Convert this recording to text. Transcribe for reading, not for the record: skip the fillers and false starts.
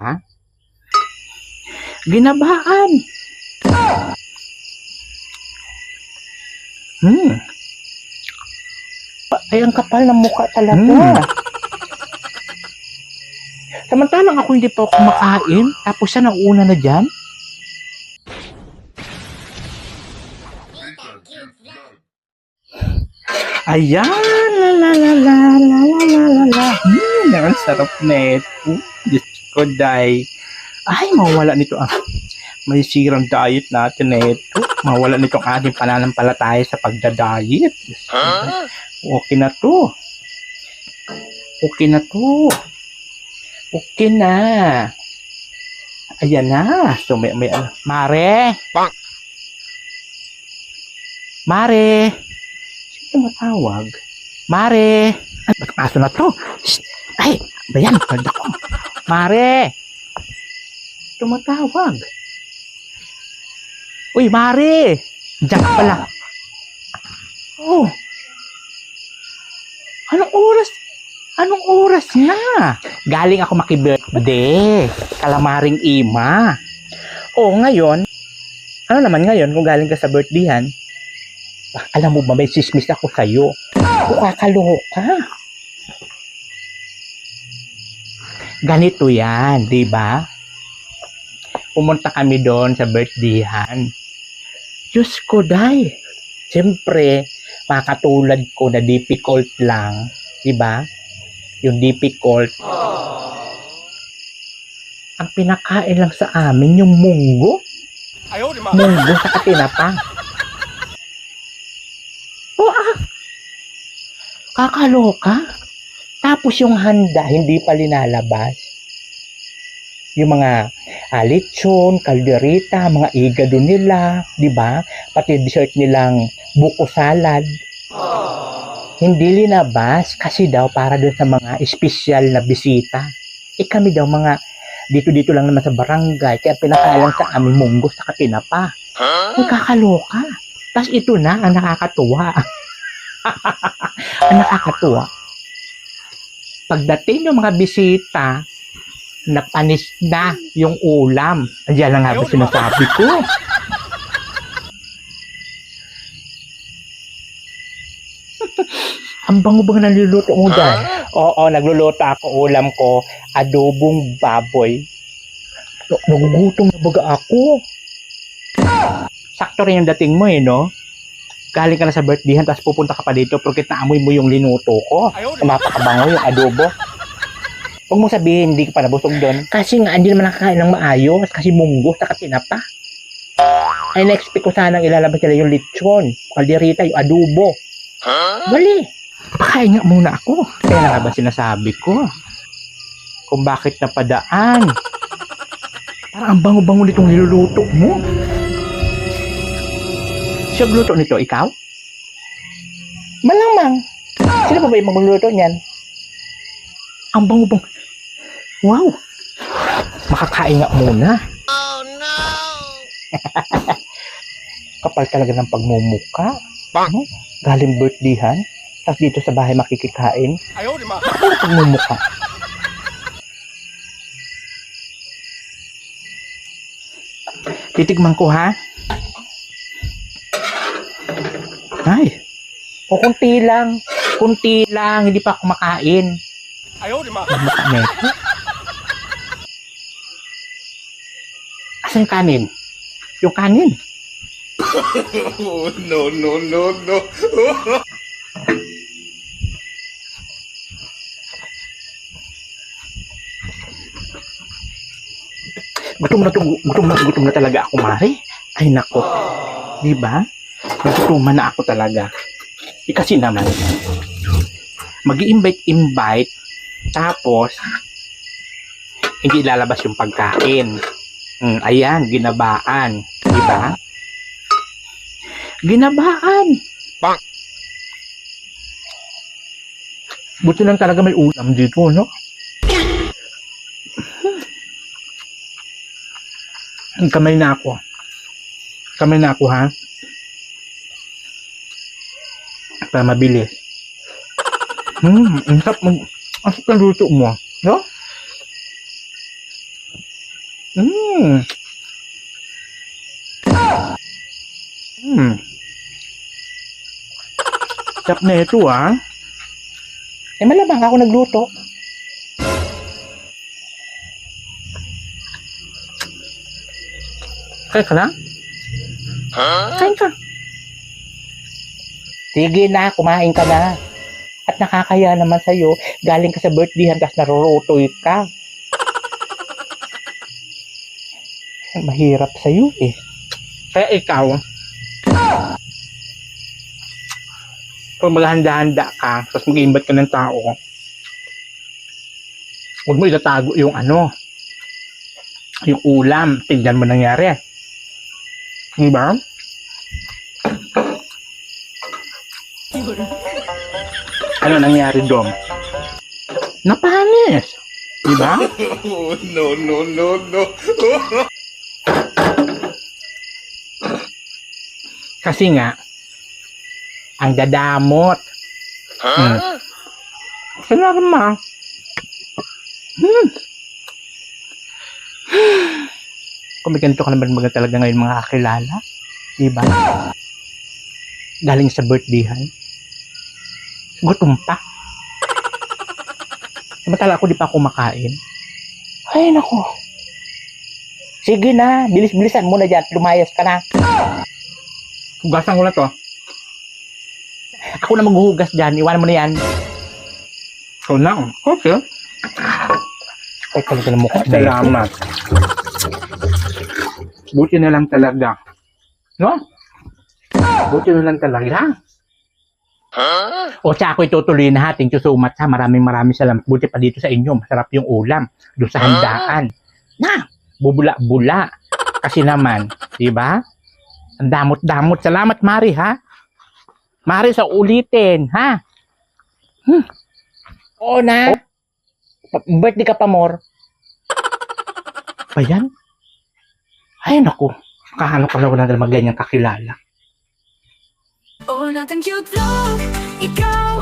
Ha? Ginabaan. Hmm. Ay, ang kapal ng mukha talaga. Samantalang ako hindi pa ako kumakain, tapos siya nauna na dyan. Ayan, la la la la la la la la la. Ang sarap na ito. Diyos ko, day. Ay, mawala nito ang may sirang diet natin na ito. Mawala nito ang ating pananampalataya sa pagda-diet. Okay na to. Okay na to. Okay na. Ayan na. So, may ano. Mare! Mare! Sino matawag? Mare! Ay, ba't aso na to? Shh! Ay! Bayan! Pagda ko! Mare! Tumatawag. Uy, Mare! Diyan pala. Oh! Anong oras? Anong oras na? Galing ako maki-birthday. Kalamaring Ima. Oh, ngayon, ano naman ngayon kung galing ka sa birthdayhan? Alam mo ba, may sismis ako sa'yo. Kakaloka. Ganito yan, di ba? Pumunta kami doon sa birthdayhan. Diyos ko, day. Siyempre, makatulad ko na difficult lang. Di ba? Yung difficult. Ang pinakain lang sa amin, yung munggo. Munggo sa katinapa. Kakaloka. Tapos yung handa, hindi pa linalabas. Yung mga lechon, kalderita, mga igado nila, di ba? Pati dessert nilang buko salad. Hindi linabas kasi daw para doon sa mga espesyal na bisita. Kami daw mga dito-dito lang naman sa barangay, kaya pinakalang sa aming munggo sa katinapa. Ang kakaloka. Tapos ito na ang nakakatuwa. Ang nakakatuwa. Pagdating ng mga bisita, napanis na yung ulam. Andiyan lang nga ba sinasabi ko? Ang bango-bango ng niluluto mo dyan. Oo, nagluluto ako. Ulam ko, adobong baboy. Nagugutom na baga ako. Sakto rin yung dating mo no? Galing ka na sa birthdayhan, tapos pupunta ka pa dito, porque naamoy mo yung linuto ko. Mapakabango yung adobo. Huwag mong sabihin, hindi ka pa nabusog doon. Kasi nga, hindi naman nakakain ng maayos, kasi munggo sa katinapa. Ay, na-expect ko sanang ilalabas nila yung lechon, kalderita, yung adobo. Wali. Pakain nga muna ako. Kaya nga ba sinasabi ko? Kung bakit napadaan. Parang ang bango-bango nitong niluluto mo. Siya gluto nito, ikaw? Malamang. Sino pa ba yung magluluto niyan? Ang bango-bango. Wow. Makakain nga muna. Oh no. Kapal talaga ng pagmumuka. Galing birthdayhan. Tapos dito sa bahay makikikain. Kapal ng pagmumuka. Titigman ko ha. Ay. O kunti lang. Kunti lang. Hindi pa ako makain. Asan yung kanin? Yung kanin? No. Gutom na talaga ako, Mari. Ay nako. Di ba? Nagutuman na ako talaga. Kasi naman, mag-i-invite, tapos, hindi ilalabas yung pagkain. Ayan, ginabaan. Di ba? Ginabaan. Buti lang talaga may ulam dito, no? Kamay na ako. Ha? Para mabilis. Ang sarap ng luto mo. No? Mm. Mm. Sarap na ito, ah. Eh, malamang ako nagluto. Kain ka na? Kain ka. Sige na, kumain ka na. At nakakaya naman sa'yo, galing ka sa birthdayhan, tapos narurutoy ka. Mahirap sa'yo eh. Kaya ikaw, kung maghanda-handa ka, tapos mag-iimbat ka ng tao, huwag mo itatago yung yung ulam. Tignan mo nangyari. Diba? Ano nangyari doon? Napanis. Diba? Oh, no, no, no, no. Kasi nga, ang dadamot. Huh? Sinarma. Kung may ganito ka naman mga talaga ngayon mga kakilala. Diba? Galing sa birthdayhan. Gutom pa. Samantala ako di pa kumakain. Ay, nako. Sige na, bilis-bilisan mo na dyan. Lumayas ka na. Hugasan ko na to. Ako na maghuhugas dyan. Iwanan mo na yan. So now, okay. Ay, talaga na mukha. Salamat. Buti na lang talaga. No? Buti na lang talaga. Huh? O siya ako itutuloy na ha. Thank you so much ha. Maraming salamat. Buti pa dito sa inyo. Masarap yung ulam. Doon sa handaan. Na! Bubula-bula. Kasi naman, di ba? Ang damot-damot. Salamat, Mari, ha? Mari, sa ulitin, ha? Oo na. Birthday ka pa, more. Pa yan? Ay, naku. Kahano ka na wala na maganyang kakilala. Oh, nothing cute vlog, ikaw